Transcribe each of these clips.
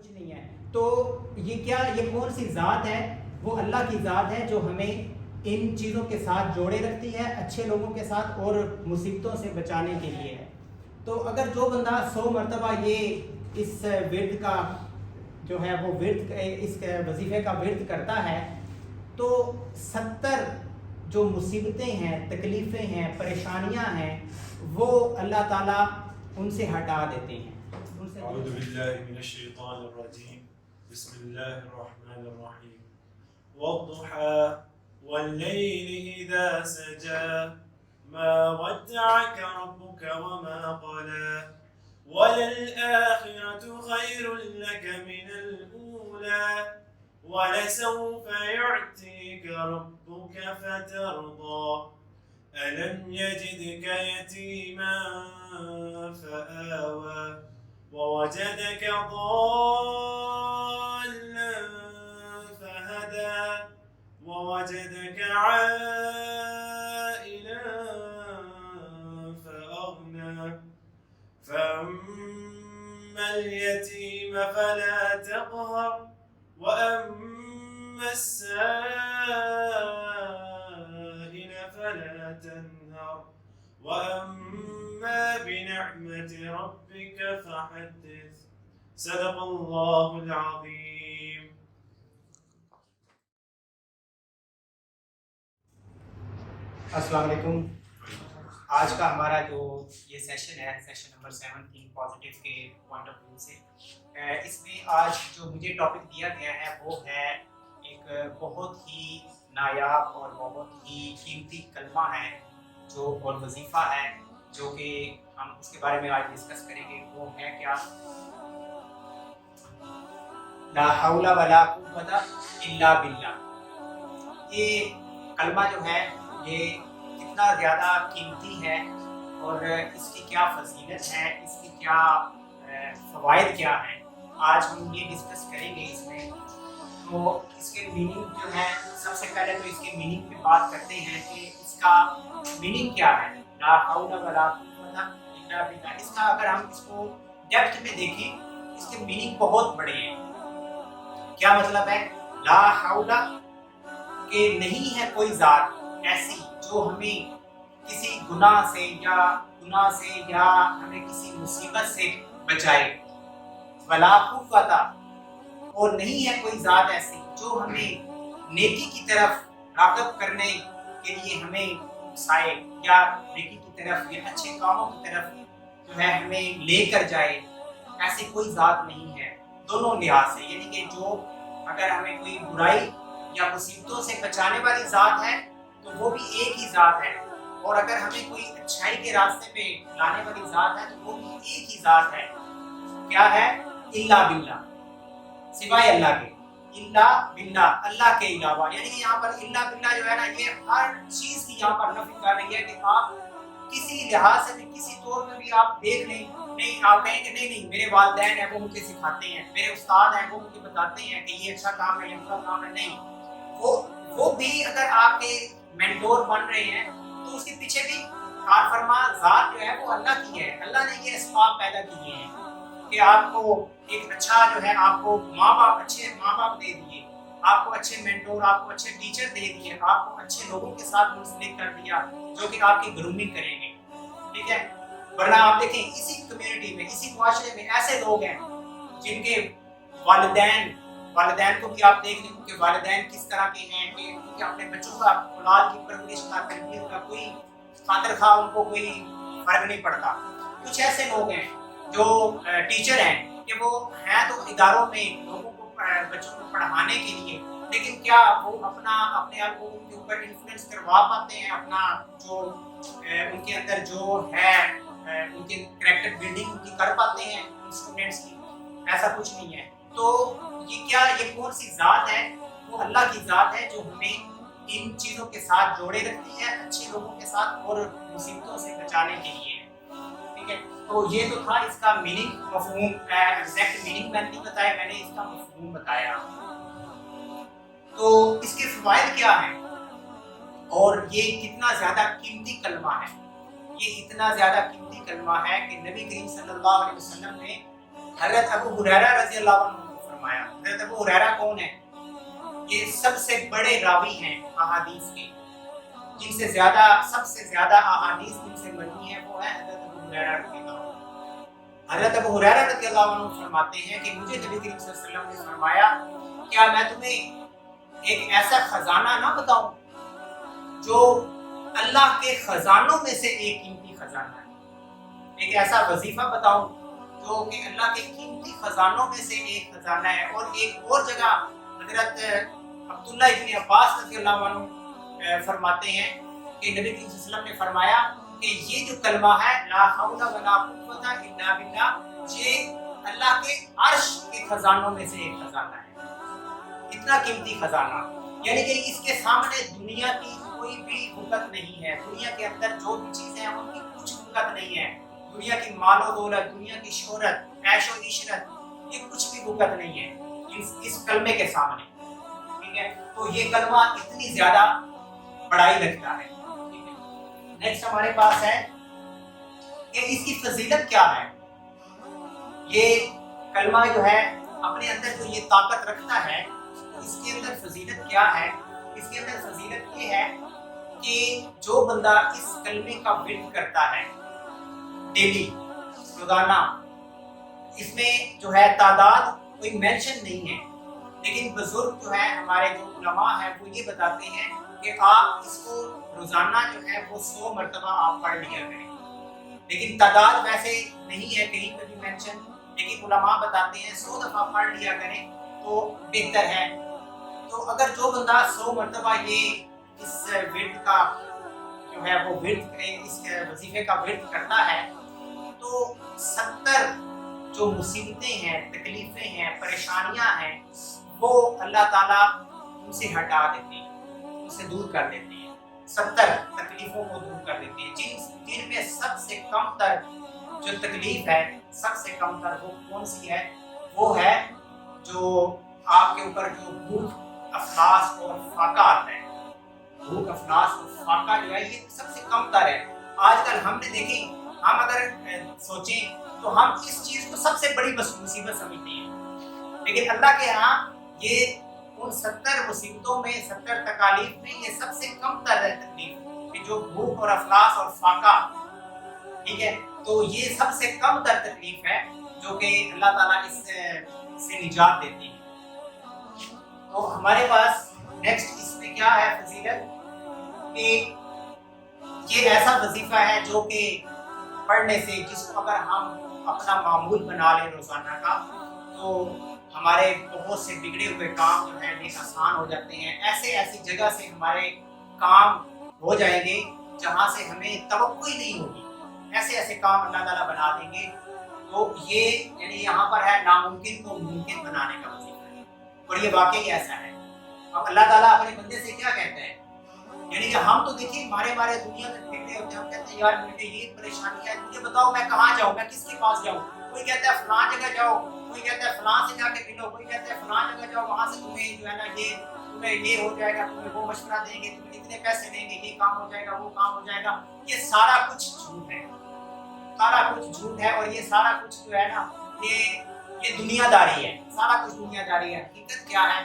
کچھ نہیں ہے. تو یہ کون سی ذات ہے؟ وہ اللہ کی ذات ہے جو ہمیں ان چیزوں کے ساتھ جوڑے رکھتی ہے، اچھے لوگوں کے ساتھ اور مصیبتوں سے بچانے کے لیے ہے. تو اگر جو بندہ 100 مرتبہ یہ اس ورد کا جو ہے وہ اس وظیفے کا ورد کرتا ہے تو 70 جو مصیبتیں ہیں، تکلیفیں ہیں، پریشانیاں ہیں، وہ اللہ تعالیٰ ان سے ہٹا دیتے ہیں. اعوذ باللہ من الشیطان الرجیم بسم اللہ الرحمن الرحیم والضحى واللیل اذا سجى ما ودعك ربك وما قلى وللآخرة خير لك من الأولى ولسوف يعطيك ربك فترضى ألم يجدك يتيما فآوى ووجدك ضالا فهدى ووجدك عائلا فأغنى فأما اليتيم فلا تقهر وأما السائل فلا تنهر وأما بنعمة ربك فحدث صدق الله العظيم. السلام علیکم. آج کا ہمارا جو یہ سیشن ہے، سیشن نمبر 17 پازیٹیو کے پوائنٹ آف ویو سے، اس میں آج جو مجھے ٹاپک دیا گیا ہے وہ ہے ایک بہت ہی نایاب اور بہت ہی قیمتی کلمہ ہے جو اور وظیفہ ہے جو کہ ہم اس کے بارے میں آج ڈسکس کریں گے. وہ ہے کیا؟ لا حول ولا قوت الا باللہ. یہ کلمہ جو ہے یہ کتنا زیادہ قیمتی ہے اور اس کی کیا فضیلت ہے، اس کی کیا فوائد کیا ہیں، آج ہم یہ ڈسکس کریں گے اس میں. تو اس کے میننگ جو ہے، سب سے پہلے تو اس کے میننگ پہ بات کرتے ہیں کہ اس کا میننگ کیا ہے. لا حول ولا قوت الا باللہ، اس کا اگر ہم اس کو ڈیپتھ میں دیکھیں اس کے میننگ بہت بڑے ہیں. کیا مطلب ہے؟ لا حول کہ نہیں ہے کوئی ذات ایسی جو ہمیں کسی گناہ سے یا ہمیں کسی مصیبت سے بچائے. ولا قوت، اور نہیں ہے کوئی ذات ایسی جو ہمیں نیکی کی طرف راغب کرنے کے لیے ہمیں اکسائے یا نیکی کی طرف یا اچھے کاموں کی طرف جو ہے ہمیں لے کر جائے. ایسی کوئی ذات نہیں ہے دونوں لحاظ سے. یعنی کہ جو اگر ہمیں کوئی برائی یا مصیبتوں سے بچانے والی ذات ہے تو وہ بھی ایک ہی ذات ہے، اور اگر ہمیں کوئی اچھائی کے راستے پہ لانے والی ذات ہے تو وہ بھی ایک ہی ذات ہے. کیا ہے؟ الا باللہ، سوائے اللہ کے. الا باللہ، اللہ کے علاوہ. یعنی کہ یہاں پر الا باللہ جو ہے نا، یہ ہر چیز کی یہاں پر نفی کر رہی ہے کہ آپ کسی لحاظ سے بھی، کسی طور میں بھی آپ دیکھ لیں، نہیں آپ کہیں کہ نہیں میرے والدین ہیں وہ مجھے سکھاتے ہیں، میرے استاد ہیں وہ مجھے بتاتے ہیں کہ یہ اچھا کام ہے، یہ برا کام ہے. نہیں، وہ بھی اگر آپ کے مینٹور بن رہے ہیں تو اس کے پیچھے بھی کار فرما ذات جو ہے وہ اللہ کی ہے. اللہ نے یہ اسباب پیدا کیے ہیں کہ آپ کو ایک اچھا جو ہے، آپ کو اچھے ماں باپ دے دیے، آپ کو اچھے مینٹور، آپ کو اچھے ٹیچر دے دیے، آپ کو اچھے لوگوں کے ساتھ منسلک کر دیا جو کہ آپ کی گرومنگ کریں گے. ٹھیک ہے؟ ورنہ آپ دیکھیں اسی کمیونٹی میں، اسی معاشرے میں ایسے لوگ ہیں جن کے والدین کو بھی آپ دیکھ لیں کہ والدین کس طرح کے ہیں کہ اپنے بچوں کا، اولاد کی پرورش کا، تربیت کا کوئی خاطر خواہ ان کو کوئی فرق نہیں پڑتا. کچھ ایسے لوگ ہیں جو ٹیچر ہیں کہ وہ ہیں تو اداروں میں لوگوں کو، بچوں کو پڑھانے کے لیے، لیکن کیا وہ اپنے آپ کو ان کے اوپر انفلوئنس کروا پاتے ہیں؟ اپنا جو ان کے اندر جو ہے ان کے کریکٹر بلڈنگ ان کی کر پاتے ہیں اسٹوڈنٹس کی؟ ایسا کچھ نہیں ہے. تو یہ کون سی ذات ہے؟ وہ اللہ کی ذات ہے جو ہمیں ان چیزوں کے ساتھ جوڑے رکھتی ہے، اچھے لوگوں کے ساتھ اور مصیبتوں سے بچانے کے لیے. ٹھیک ہے؟ تو یہ تو تھا اس کا میننگ، مفہوم. ایگزیکٹ میننگ میں نے نہیں بتایا، میں نے اس کا مفہوم بتایا. تو اس کے فوائد کیا ہیں اور یہ کتنا زیادہ قیمتی کلمہ ہے؟ یہ اتنا زیادہ قیمتی کلمہ ہے کہ نبی کریم صلی اللہ علیہ وسلم نے حضرت ابو ہریرہ رضی اللہ عنہ کو फरमाया। हज़रत अबू हुरैरा कौन है? ये सबसे बड़े रावी हैं अहादीस के, जिनसे ज्यादा सबसे ज्यादा अहादीस जिनसे मरवी है वो है हज़रत अबू हुरैरा रज़ियल्लाहु अन्हु। हज़रत अबू हुरैरा रज़ियल्लाहु अन्हु फरमाते हैं कि मुझे नबी करीम सल्लल्लाहु अलैहि वसल्लम ने फरमाया, क्या मैं तुम्हें एक ऐसा खजाना ना बताऊं जो अल्लाह के खजानों में से एक कीमती खजाना है, एक ऐसा वजीफा बताऊं जो कि अल्लाह के कीमती खजानों में से एक खजाना है। और एक और जगह हज़रत अब्दुल्लाह इब्न अब्बास रज़ियल्लाहु अन्हु फरमाते हैं कि नबी करीम सल्लल्लाहु अलैहि वसल्लम ने फरमाया कि ये जो कलमा है ला हौला वला कुव्वता इल्ला बिल्लाह, ये अल्लाह के अर्श के खजानों में से एक खजाना है। इतना कीमती खजाना, यानी कि इसके सामने दुनिया की कोई भी हुकत नहीं है। दुनिया के अंदर जो भी चीजें हैं उनकी कुछ हुकत नहीं है। दुनिया की मालो दौलत, दुनिया की शोहरत, ऐशो इशरत, ये कुछ भी हुकत नहीं है इस कलमे के सामने। ठीक है, तो ये कलमा इतनी ज्यादा बड़ाई लगता है। नेक्स्ट हमारे पास है कि इसकी फजीलत क्या है। ये कलमा जो है अपने अंदर जो ये ताकत रखता है, तो इसके अंदर फजीलत क्या है? इसके अंदर फजीलत ये है कि जो बंदा इस कलमे का विर्द करता है डेली, रोजाना, इसमें जो है तादाद कोई मेंशन नहीं है, लेकिन बुजुर्ग जो है हमारे जो उलमा है वो ये बताते हैं कि आप इसको रोजाना जो है वो 100 मरतबा आप पढ़ लिया करें। लेकिन तादाद वैसे नहीं है कहीं पर भी मेंशन, लेकिन उलमा बताते हैं 100 दफा पढ़ लिया करें तो बेहतर है। तो अगर जो बंदा 100 मरतबा ये इस विर्द का जो है वो विर्द, इस वजीफे का विर्द करता है, तो 70 जो मुसीबतें हैं, तकलीफें हैं, परेशानियां हैं, वो अल्लाह ताला उनसे हटा देते हैं, उनसे दूर कर देते हैं। 70 तकलीफों को दूर कर देते हैं। जिनमें सबसे कम तर जो तकलीफ है, सबसे कम तर वो कौन सी है? वो है जो आपके ऊपर जो भूख, अफलास और फाका आता है। भूख, अफलास और फाका जो है ये सबसे कम तर है। आजकल हमने देखी, हम अगर सोचें तो हम इस चीज को सबसे बड़ी मुसीबत समझते हैं, लेकिन अल्लाह के यहाँ ये उन 70 मुसीबतों में, 70 तकालीफ में ये सबसे कम तर है तकलीफ, कि जो भूख और अफलास और फाका, ठीक है, तो ये सबसे कम तर तकलीफ है जो कि अल्लाह ताला इससे निजात देते हैं। तो हमारे पास नेक्स्ट इसमें क्या है फजीलत, कि ये ऐसा वजीफा है जो कि पढ़ने से, जिसको अगर हम अपना मामूल बना लें रोजाना का, तो हमारे बहुत से बिगड़े हुए काम जो है ये आसान हो जाते हैं। ऐसी जगह से हमारे काम हो जाएंगे जहाँ से हमें तवक्को ही नहीं होगी। ऐसे काम अल्लाह ताला बना देंगे। तो ये यानी यहाँ पर है नामुमकिन को मुमकिन बनाने का वजीफा है, और ये वाकई ऐसा है। अब अल्लाह ताला अपने बंदे से क्या कहते हैं, यानी कि हम तो देखिए मारे दुनिया में फिरते होते हैं, हम कहते हैं यार मुझे ये परेशानी है, मुझे बताओ मैं कहाँ जाऊँ, मैं किसके पास जाऊँ। कोई कहता है फलां जगह जाओ, कोई कहता है फलां से जाके मिलो, कोई कहता है फलां जगह जाओ, वहाँ से तुम्हें जो है ना तुम्हें ये हो जाएगा, तुम्हें वो मशवरा देंगे, तुम्हें इतने पैसे देंगे, ये काम हो जाएगा, वो काम हो जाएगा। ये सारा कुछ झूठ है, सारा कुछ झूठ है। और ये सारा कुछ जो है ना ये दुनियादारी है, सारा कुछ दुनियादारी है। हकीकत क्या है?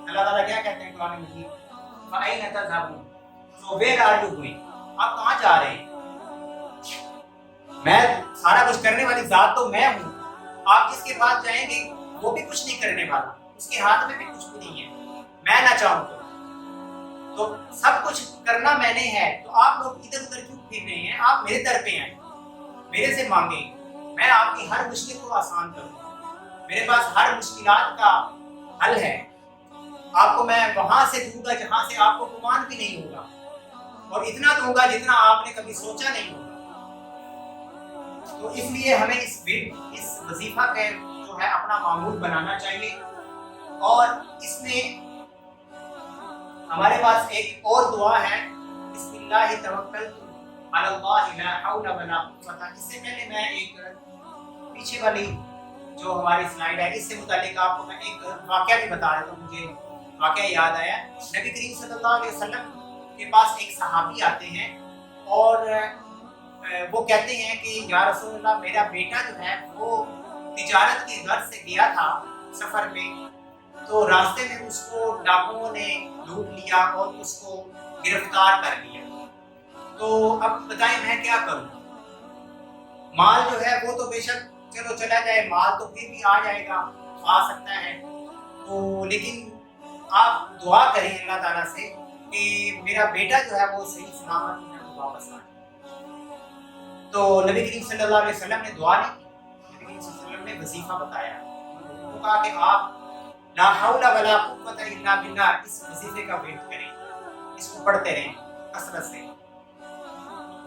अल्लाह ताला क्या कहते हैं कुरान में, so where are you going? आप कहाँ जा रहे हैं? मैं सारा कुछ करने वाली जात तो मैं हूँ, आप जिसके पास जाएंगे वो भी कुछ नहीं करने वाला, उसके हाथ में भी कुछ भी नहीं है। मैं ना चाहूँ तो सब कुछ करना मैंने है, तो आप लोग इधर उधर क्यों फिर रहे हैं? आप मेरे दर पे आए, मेरे से मांगे, मैं आपकी हर मुश्किल को आसान करूँगा। मेरे पास हर मुश्किलात का हल है। आपको मैं वहां से दूंगा जहां से आपको गुमान भी नहीं होगा, और इतना दूंगा जितना आपने कभी सोचा नहीं होगा। तो इसलिए हमें इस वजीफा के जो है अपना मामूल बनाना चाहिए। और इसमें हमारे पास एक और दुआ है, बिस्मिल्लाह तवक्कलतु अलल्लाह ला हौला वला कुव्वता। इससे पहले मैं एक पीछे वाली जो हमारी स्लाइड है इससे मुतालिक आपको मैं एक वाकया भी बता देता हूँ। मुझे वाकया याद आया। नबी करीम सल्लल्लाहु अलैहि वसल्लम के पास एक सहाबी आते हैं और वो कहते हैं कि या रसूलल्लाह, मेरा बेटा जो है वो تجارت کی غرض سے گیا تھا سفر میں، تو راستے میں اس کو ڈاکوؤں نے لوٹ لیا اور اس کو گرفتار کر لیا۔ تو اب بتائیں میں کیا کروں؟ مال جو ہے وہ تو بے شک چلو چلا جائے، مال تو پھر بھی آ جائے گا، آ سکتا ہے، تو لیکن آپ دعا کریں اللہ تعالیٰ سے کہ میرا بیٹا جو ہے وہ صحیح سلامت جو ہے وہ واپس آ جائے۔ تو نبی کریم صلی اللہ علیہ وسلم نے دعا نہیں کی، نبی کریم صلی اللہ علیہ وسلم نے وظیفہ بتایا، وہ کہا کہ آپ لا حول ولا قوت الا باللہ اس وظیفے کا ویٹ کریں، اس کو پڑھتے رہیں کثرت سے۔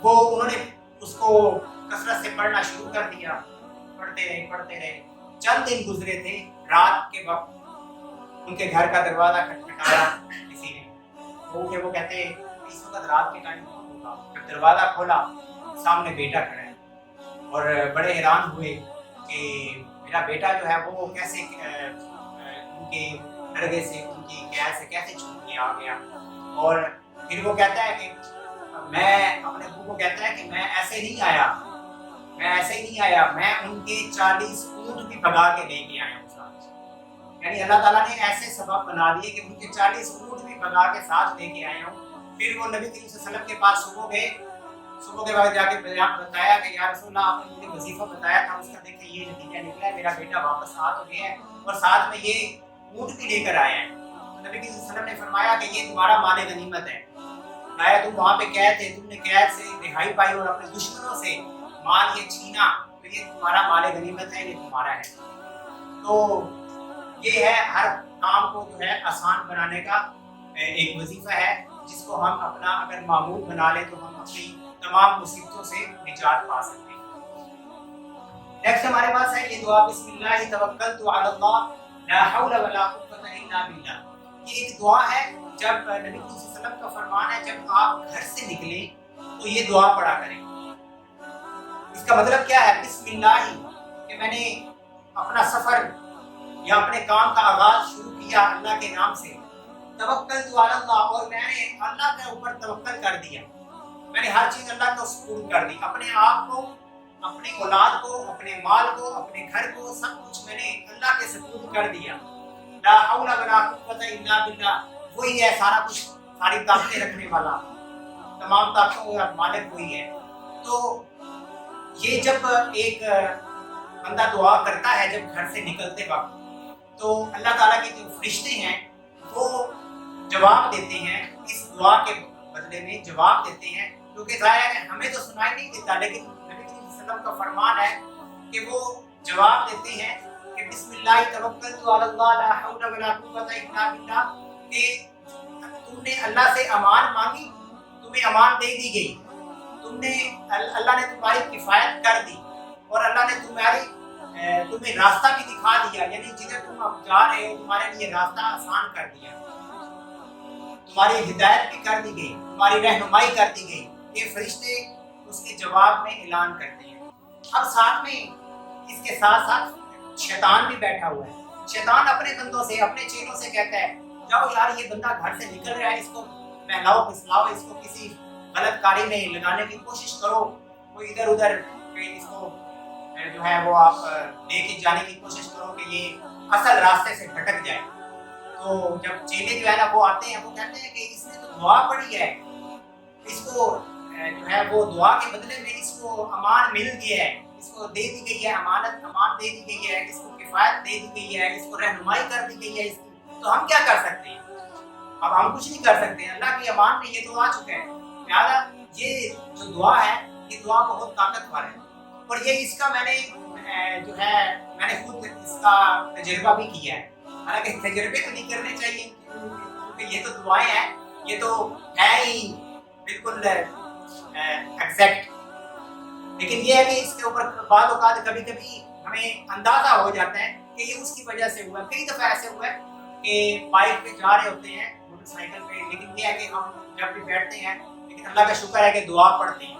وہ انہوں نے اس کو کثرت سے پڑھنا شروع کر دیا، پڑھتے رہے۔ چند دن گزرے تھے، رات کے وقت ان کے گھر کا دروازہ کھٹکھٹایا کسی نے، وہ کہتے اس وقت رات کے ٹائم ہوگا، جب دروازہ کھولا سامنے بیٹا کھڑا ہے، اور بڑے حیران ہوئے کہ میرا بیٹا جو ہے وہ کیسے ان کے درگاہ سے، ان کی قید سے کیسے چھوٹ کے آ گیا۔ اور پھر وہ کہتا ہے کہ میں اپنے ابو کو کہتا ہے کہ میں ایسے نہیں آیا، میں ان کے 40 اونٹ بھی بھگا کے لے کے آیا ہوں ساتھ۔ یعنی اللہ تعالیٰ نے ایسے سبب بنا دیے کہ ان کے 40 اونٹ بھی بھگا کے ساتھ لے کے آیا ہوں۔ پھر وہ نبی کریم صلی اللہ علیہ وسلم کے پاس صبح کے بعد جا کے بتایا کہ یا رسول اللہ آپ نے مجھے وظیفہ بتایا تھا، اس کا دیکھیں یہ نتیجہ نکلا ہے، میرا بیٹا واپس آ تو گیا ہے اور ساتھ میں یہ اونٹ بھی لے کر آیا ہے۔ نبی کریم صلی اللہ علیہ وسلم نے فرمایا کہ یہ تمہارا مال غنیمت ہے، آیا تم وہاں پہ قید تھے، تم نے قید سے رہائی پائی اور اپنے دشمنوں سے مال یہ چھینا، تو یہ تمہارا مال غنیمت ہے، یہ تمہارا ہے۔ تو یہ ہے ہر کام کو جو ہے آسان بنانے کا ایک وظیفہ ہے، جس کو ہم اپنا اگر معمول بنا لیں تو ہم اپنی تمام مصیبتوں سے نجات پا سکتے ہیں۔ نیکسٹ ہمارے پاس ہے یہ دعا، بسم اللہ توکلت علی اللہ لا حول ولا قوت الا باللہ۔ یہ ایک دعا ہے، جب نبی صلی اللہ علیہ وسلم کا فرمان ہے جب آپ گھر سے نکلیں تو یہ دعا پڑھا کریں۔ اس کا مطلب کیا ہے؟ بسم اللہ، کہ میں نے اپنا سفر یا اپنے کام کا آغاز شروع کیا اللہ کے نام سے، توکلت علی اللہ، اور میں نے اللہ کے اوپر توکل کر دیا، میں نے ہر چیز اللہ کو سپرد کر دی، اپنے آپ کو، اپنی اولاد کو، اپنے مال کو، اپنے گھر کو، سب کچھ میں نے اللہ کے سپرد کر دیا۔ لا حول ولا قوت الا باللہ، وہی ہے سارا کچھ، ساری طاقتیں رکھنے والا، تمام طاقتوں کا مالک وہی ہے۔ تو یہ جب ایک بندہ دعا کرتا ہے جب گھر سے نکلتے وقت، تو اللہ تعالیٰ کے جو فرشتے ہیں وہ جواب دیتے ہیں، اس دعا کے بدلے میں جواب دیتے ہیں، کیونکہ ظاہر ہے ہمیں تو سنائی نہیں دیتا، لیکن نبی صلی اللہ علیہ وسلم کا فرمان ہے کہ وہ جواب دیتے ہیں کہ بسم اللہ توکلت علی اللہ لا حول ولا قوت الا باللہ، کہ تم نے اللہ سے امان مانگی، تمہیں امان دے دی گئی، اللہ نے تمہاری کفایت کر دی، اور اللہ نے تمہیں راستہ بھی دکھا دیا، یعنی جدھر تم اب جا رہے ہو تمہارے لیے راستہ آسان کر دیا، تمہاری ہدایت بھی کر دی گئی، تمہاری رہنمائی کر دی گئی۔ یہ فرشتے اس کے جواب میں اعلان کرتے ہیں۔ اب ساتھ میں اس کے ساتھ ساتھ شیطان بھی بیٹھا ہوا ہے، شیطان اپنے بندوں سے، اپنے چیلوں سے کہتا ہے جاؤ یار یہ بندہ گھر سے نکل رہا ہے، اس کو بہلاؤ پھسلاؤ، اس کو کسی غلط کاری میں لگانے کی کوشش کرو، وہ ادھر ادھر اس کو جو ہے وہ آپ لے کے جانے کی کوشش کرو کہ یہ اصل راستے سے بھٹک جائے۔ تو جب چیلے جو ہے نا وہ آتے ہیں، وہ کہتے ہیں کہ اس نے تو دعا پڑھی ہے، اس کو جو ہے وہ دعا کے بدلے میں اس کو امان مل گیا ہے، اس کو دے دی گئی ہے امانت، امان دے دی گئی ہے، اس کو کفایت دے دی گئی ہے، اس کو رہنمائی کر دی گئی ہے اس کی، تو ہم کیا کر سکتے ہیں؟ اب ہم کچھ نہیں کر سکتے ہیں، اللہ کی امان میں یہ تو آ چکا ہے، لہٰذا یہ جو دعا ہے یہ دعا بہت طاقتور ہے، اور یہ اس کا میں نے خود اس کا تجربہ بھی کیا ہے، حالانکہ تجربے تو نہیں کرنے چاہیے کیونکہ یہ تو دعائیں ہیں، یہ تو ہے ہی بالکل ایگزیکٹ، لیکن یہ ہے کہ اس کے اوپر بعض اوقات کبھی کبھی ہمیں اندازہ ہو جاتا ہے کہ یہ اس کی وجہ سے ہوا ہے۔ کئی دفعہ ایسے ہوا ہے کہ بائک پہ جا رہے ہوتے ہیں، موٹر سائیکل پہ، لیکن یہ ہے کہ ہم جب بھی بیٹھتے ہیں لیکن اللہ کا شکر ہے کہ دعا پڑھتے ہیں،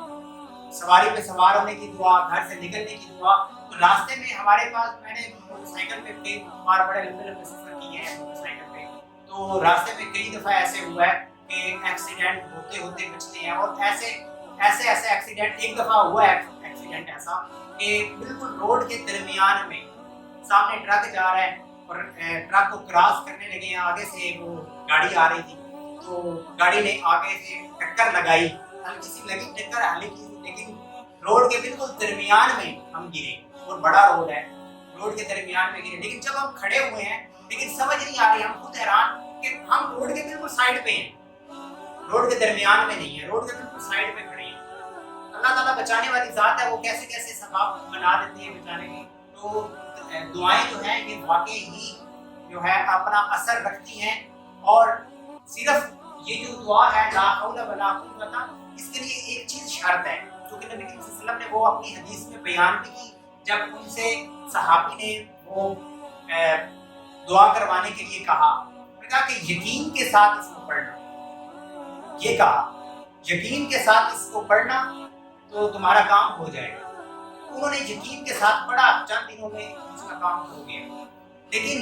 سواری پہ سوار ہونے کی دعا، گھر سے نکلنے کی دعا، تو راستے میں ہمارے پاس، میں نے موٹر سائیکل پہ کئی بار بڑے لمبے سفر کیے ہیں موٹر سائیکل پہ، تو راستے میں کئی دفعہ ایسے ہوا ہے کہ ایکسیڈنٹ ہوتے ہوتے بچتے ہیں، اور ایسے ایکسیڈنٹ، ایک دفعہ ہوا ہے ایکسیڈنٹ ایسا کہ بالکل روڈ کے درمیان میں सामने ट्रक जा रहा है और ट्रक को क्रॉस करने लगे हैं, आगे से वो गाड़ी आ रही थी, तो गाड़ी ने आगे से टक्कर लगाई, हल्की सी लगी टक्कर हल्की सी, लेकिन रोड के बिल्कुल दरमियान में हम गिरे, और बड़ा रोड है, रोड के दरमियान में गिरे। लेकिन जब हम खड़े हुए हैं, लेकिन समझ नहीं आ रही, हम खुद हैरान कि हम रोड के बिल्कुल साइड पे हैं, रोड के दरमियान में नहीं है, रोड के बिल्कुल साइड पे खड़े हैं। अल्लाह ताला बचाने वाली ज़ात है, वो कैसे कैसे सबब बना देती है बचाने की। तो दुआएं जो हैं ये वाकई ही जो है अपना असर रखती हैं, और सिर्फ ये जो दुआ है ला हौला वला कुव्वता, इसके लिए एक चीज़ शर्त है, क्योंकि नबी करीम सल्लल्लाहु अलैहि वसल्लम ने वो अपनी हदीस में बयान भी की, जब उनसे सहाबी ने वो दुआ करवाने के लिए कहा, कहा कि यकीन के साथ इसको पढ़ना, ये कहा यकीन के साथ इसको पढ़ना तो तुम्हारा काम हो जाएगा। उन्होंने यकीन के साथ पढ़ा, चंद दिनों में उसका काम हो गया। लेकिन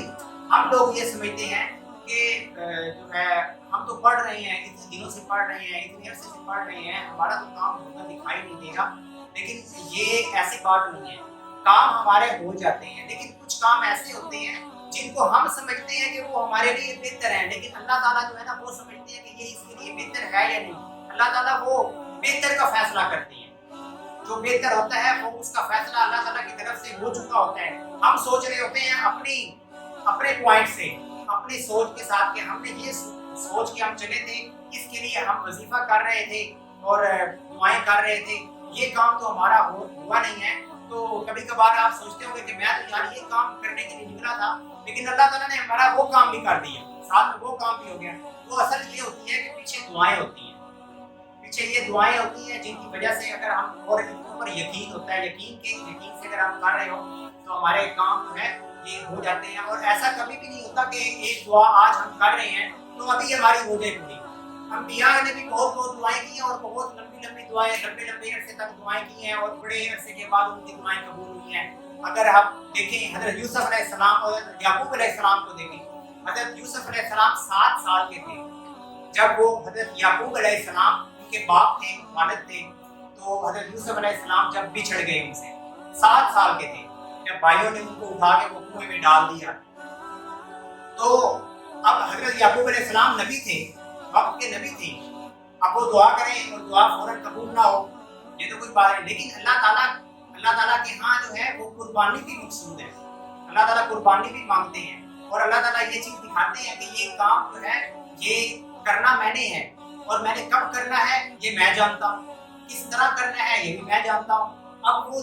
हम लोग ये समझते हैं कि जो है हम तो पढ़ रहे हैं, इतने दिनों से पढ़ रहे हैं, इतने अरसे से पढ़ रहे हैं, हमारा तो काम होता दिखाई नहीं देगा। लेकिन ये ऐसी बात नहीं है, काम हमारे हो जाते हैं, लेकिन कुछ काम ऐसे होते हैं जिनको हम समझते हैं कि वो हमारे लिए बेहतर है, लेकिन अल्लाह ताला जो है ना वो समझते हैं कि ये इसके लिए बेहतर है या नहीं। अल्लाह ताला वो बेहतर का फैसला करते हैं, जो बेहतर होता है वो उसका फैसला अल्लाह ताला की तरफ से हो चुका होता है। हम सोच रहे होते हैं अपने पॉइंट से, अपनी सोच के साथ कि हमने ये सोच के हम चले थे, इसके लिए हम वजीफा कर रहे थे और दुआएं कर रहे थे, ये काम तो हमारा हुआ नहीं है। तो कभी कभार आप सोचते होंगे कि मैं तो यार ये काम करने के लिए निकला था, लेकिन अल्लाह ताला ने हमारा वो काम भी कर दिया, साथ में वो काम भी हो गया। तो असल ये होती है कि पीछे दुआएं होती हैं, पीछे ये दुआएं होती हैं जिनकी वजह से अगर हम, और इनके ऊपर यकीन होता है, यकीन से अगर हम कर रहे हो तो हमारे काम जो है ये हो जाते हैं। और ऐसा कभी भी नहीं होता कि एक दुआ आज हम कर रहे हैं तो अभी हमारी हो जाए पूरी। अंबिया ने भी बहुत दुआएं की हैं, और बहुत लंबी दुआएं, लंबे अरसे तक दुआएं की हैं, और बड़े अरसे के बाद उनकी दुआएं कबूल हुई हैं। अगर आप देखें हज़रत यूसुफ अलैहिस्सलाम और याकूब अलैहिस्सलाम को देखें, हज़रत यूसुफ अलैहिस्सलाम 7 साल के थे जब वो हज़रत याकूब अलैहिस्सलाम उनके बाप थे, वालिद थे, तो हज़रत यूसुफ अलैहिस्सलाम जब बिछड़ गए उनसे, 7 साल के थे, जब भाइयों ने उनको उठा के वो कुएं में डाल दिया। तो अब हज़रत याकूब अलैहिस्सलाम नबी थे, वक्त के नबी थे, अब वो दुआ करें और दुआ फौरन कबूल ना हो, ये तो कोई बात नहीं। लेकिन अल्लाह ताला के यहाँ जो है वो कुर्बानी भी मकसूद है, अल्लाह ताला कुर्बानी भी मांगते हैं, और अल्लाह ताला ये चीज़ दिखाते हैं कि ये काम जो है ये करना मैंने है, और मैंने कब करना है ये मैं जानता हूँ, किस तरह करना है ये भी मैं जानता हूँ। अब वो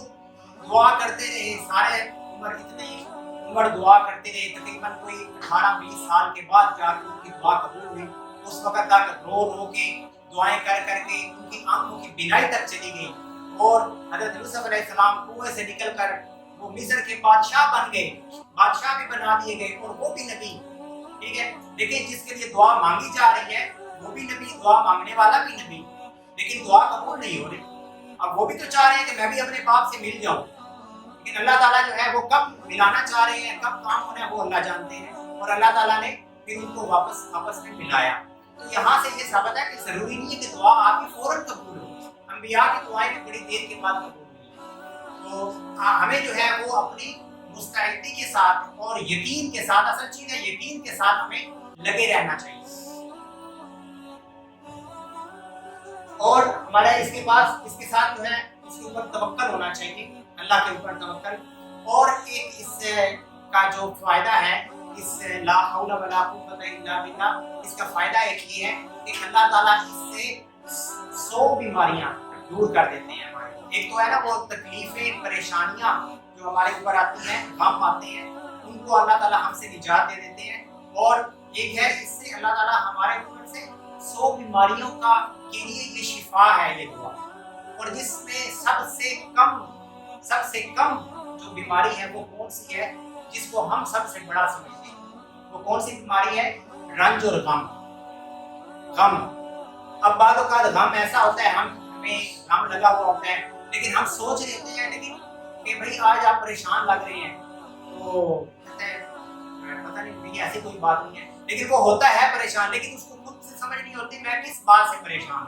दुआ करते रहे सारे उम्र दुआ करते रहे, तकरीबन कोई 18-20 साल के बाद जाकर उनकी दुआ कबूल हुई। उस वक्त तक रो के दुआएं कर करके उनकी आंखों की बिनाई तक चली गई, और हज़रत यूसुफ अलैहिस्सलाम कुएं से निकलकर वो मिस्र के बादशाह बन गए, बादशाह भी बना दिए गए, और वो भी नबी, ठीक है। लेकिन जिसके लिए दुआ मांगी जा रही है वो भी नबी, दुआ मांगने वाला भी नबी, लेकिन दुआ कबूल नहीं हो रही। अब वो भी तो चाह रहे हैं कि मैं भी अपने बाप से मिल जाऊं, लेकिन अल्लाह ताला जो है वो कब मिलाना चाह रहे हैं, कब काम होना है वो अल्लाह जानते हैं, और अल्लाह ताला ने फिर उनको वापस आपस में मिलाया। तो यहाँ से ये साबित है कि जरूरी नहीं है कि दुआ आपकी फौरन कबूल हो, अंबिया की दुआएं भी बड़ी देर के बाद कबूल हुई। तो हमें जो है वो अपनी मुस्तैदी के साथ और यकीन के साथ, असल चीज है यकीन के साथ हमें लगे रहना चाहिए, और हमारा इसके साथ जो है इसके ऊपर तवक्कल होना चाहिए, अल्लाह के ऊपर तवक्कल। और एक इसका जो फायदा है इस ला हौला वला कुव्वता इल्ला बिल्लाह, इसका फायदा एक ये है कि अल्लाह ताला इससे 100 बीमारियां दूर कर देते हैं हमारी। एक तो है ना वो तकलीफें, परेशानियां जो हमारे ऊपर आती हैं, गम आते हैं, उनको अल्लाह ताला हमसे निजात दे देते हैं। और एक है इससे अल्लाह ताला हमारे ऊपर से 100 बीमारियों के लिए ये शिफा है ये दुआ। और जिसमें सबसे कम जो बीमारी है वो कौन सी है, जिसको हम सबसे बड़ा समझते हैं, वो कौन सी बीमारी है? रंज और गम। अब बाद औक़ात गम ऐसा होता है, हमें गम लगा हुआ होता है, लेकिन हम सोच रहे होते हैं लेकिन कि भाई आज आप परेशान लग रहे हैं, तो पता नहीं ऐसी कोई बात नहीं है, लेकिन वो होता है परेशान, लेकिन उसको खुद से समझ नहीं होती मैं किस बात से परेशान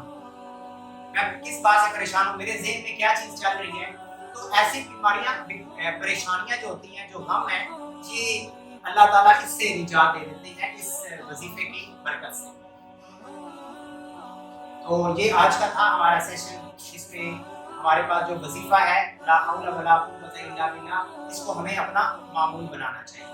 हूँ, मेरे ज़हन में क्या चीज़ चल रही है। تو ایسی بیماریاں پریشانیاں جو ہوتی ہیں جو غم ہیں یہ اللہ تعالیٰ اس سے نجات دے دیتے ہیں اس وظیفے کی برکت سے. تو یہ آج کا تھا ہمارا سیشن. اس میں ہمارے پاس جو وظیفہ ہے لا حول ولا قوت الا باللہ اس کو ہمیں اپنا معمول بنانا چاہیے.